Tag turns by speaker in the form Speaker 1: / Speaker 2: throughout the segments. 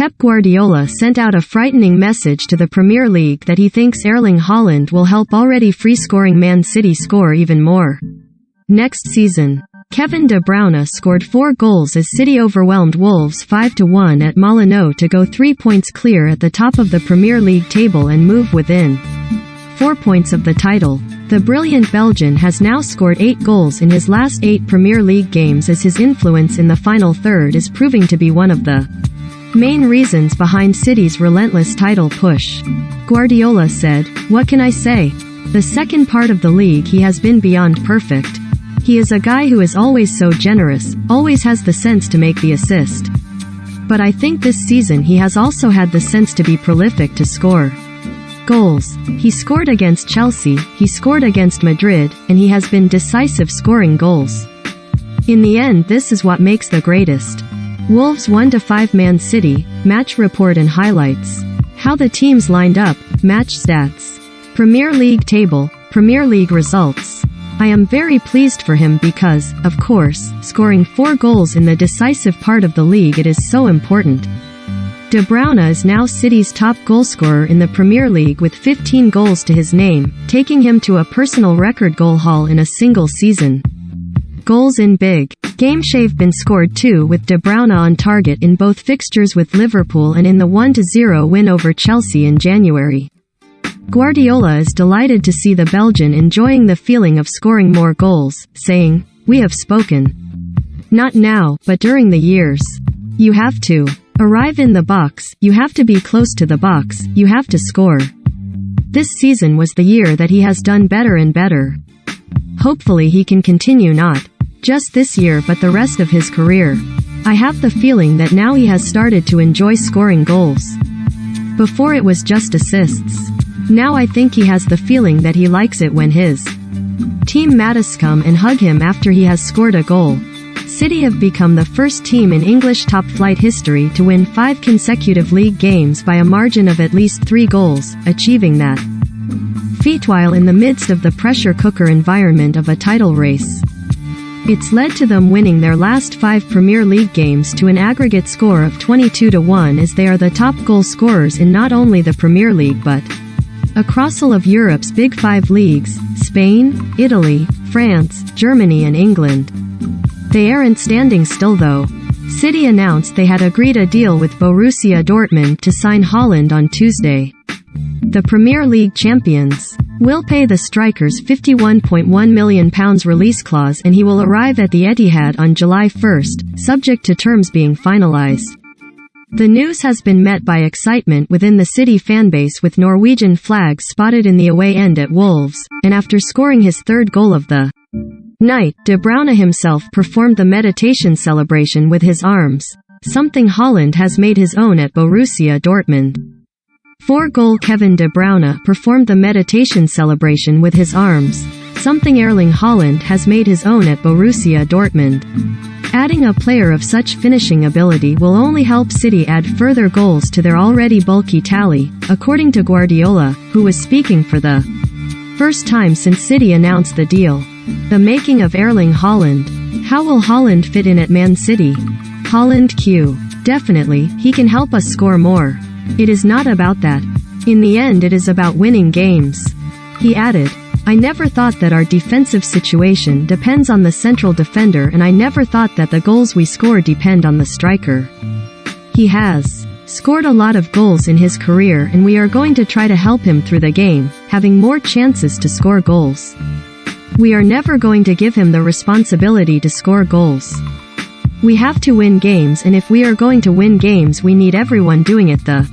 Speaker 1: Pep Guardiola sent out a frightening message to the Premier League that he thinks Erling Haaland will help already free-scoring Man City score even more next season. Kevin De Bruyne scored 4 goals as City overwhelmed Wolves 5-1 at Molineux to go 3 points clear at the top of the Premier League table and move within 4 points of the title. The brilliant Belgian has now scored 8 goals in his last 8 Premier League games as his influence in the final third is proving to be one of the main reasons behind City's relentless title push. Guardiola said, "What can I say? The second part of the league he has been beyond perfect. He is a guy who is always so generous, always has the sense to make the assist. But I think this season he has also had the sense to be prolific to score goals. He scored against Chelsea, he scored against Madrid, and he has been decisive scoring goals. In the end, this is what makes the greatest." Wolves 1-5 Man City, match report and highlights. How the teams lined up, match stats. Premier League table, Premier League results. I am very pleased for him because, of course, scoring 4 goals in the decisive part of the league it is so important. De Bruyne is now City's top goalscorer in the Premier League with 15 goals to his name, taking him to a personal record goal haul in a single season. Goals in big games have been scored too, with De Bruyne on target in both fixtures with Liverpool and in the 1-0 win over Chelsea in January. Guardiola is delighted to see the Belgian enjoying the feeling of scoring more goals, saying, "We have spoken. Not now, but during the years. You have to arrive in the box, you have to be close to the box, you have to score." This season was the year that he has done better and better. Hopefully he can continue not just this year but the rest of his career. I have the feeling that now he has started to enjoy scoring goals. Before it was just assists. Now I think he has the feeling that he likes it when his teammates come and hug him after he has scored a goal. City have become the first team in English top-flight history to win 5 consecutive league games by a margin of at least 3 goals, achieving that feat while in the midst of the pressure cooker environment of a title race. It's led to them winning their last 5 Premier League games to an aggregate score of 22-1 as they are the top goal scorers in not only the Premier League but across all of Europe's Big 5 leagues, Spain, Italy, France, Germany and England. They aren't standing still though. City announced they had agreed a deal with Borussia Dortmund to sign Haaland on Tuesday. The Premier League champions will pay the strikers £51.1 million release clause and he will arrive at the Etihad on July 1st, subject to terms being finalized. The news has been met by excitement within the City fanbase with Norwegian flags spotted in the away end at Wolves, and after scoring his 3rd goal of the night, De Bruyne himself performed the meditation celebration with his arms, something Haaland has made his own at Borussia Dortmund. 4-goal Kevin De Bruyne performed the meditation celebration with his arms, something Erling Haaland has made his own at Borussia Dortmund. Adding a player of such finishing ability will only help City add further goals to their already bulky tally, according to Guardiola, who was speaking for the first time since City announced the deal. The making of Erling Haaland. How will Haaland fit in at Man City? Haaland Q. Definitely, he can help us score more. It is not about that. In the end it is about winning games. He added, "I never thought that our defensive situation depends on the central defender and I never thought that the goals we score depend on the striker. He has scored a lot of goals in his career and we are going to try to help him through the game, having more chances to score goals. We are never going to give him the responsibility to score goals. We have to win games and if we are going to win games we need everyone doing it the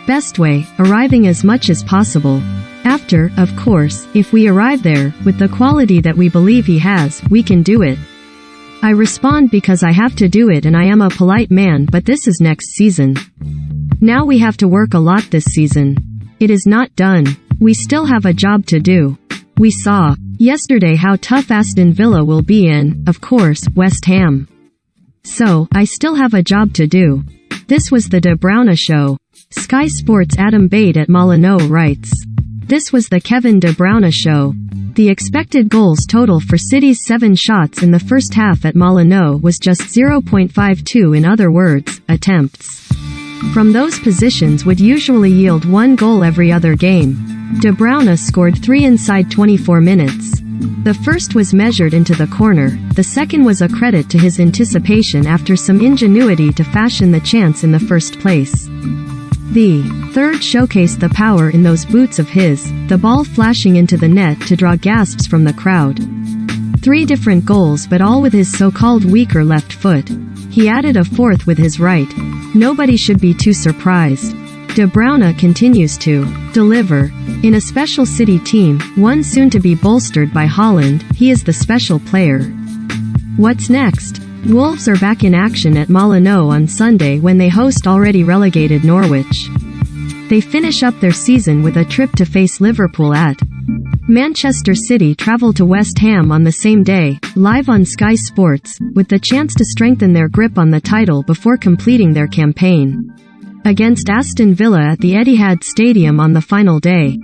Speaker 1: best way, arriving as much as possible. After, of course, if we arrive there, with the quality that we believe he has, we can do it. I respond because I have to do it and I am a polite man but this is next season. Now we have to work a lot this season. It is not done. We still have a job to do. We saw yesterday how tough Aston Villa will be and, of course, West Ham. So, I still have a job to do." This was the De Bruyne show. Sky Sports' Adam Bate at Molineux writes, "This was the Kevin De Bruyne show. The expected goals total for City's 7 shots in the first half at Molineux was just 0.52, in other words, attempts. from those positions would usually yield 1 goal every other game. De Bruyne scored 3 inside 24 minutes. The first was measured into the corner, the second was a credit to his anticipation after some ingenuity to fashion the chance in the first place. The third showcased the power in those boots of his, the ball flashing into the net to draw gasps from the crowd. 3 different goals, but all with his so-called weaker left foot. He added a fourth with his right. Nobody should be too surprised. De Bruyne continues to deliver. In a special City team, one soon to be bolstered by Haaland, he is the special player. What's next? Wolves are back in action at Molineux on Sunday when they host already relegated Norwich. They finish up their season with a trip to face Liverpool at Manchester City. Travel to West Ham on the same day, live on Sky Sports, with the chance to strengthen their grip on the title before completing their campaign against Aston Villa at the Etihad Stadium on the final day.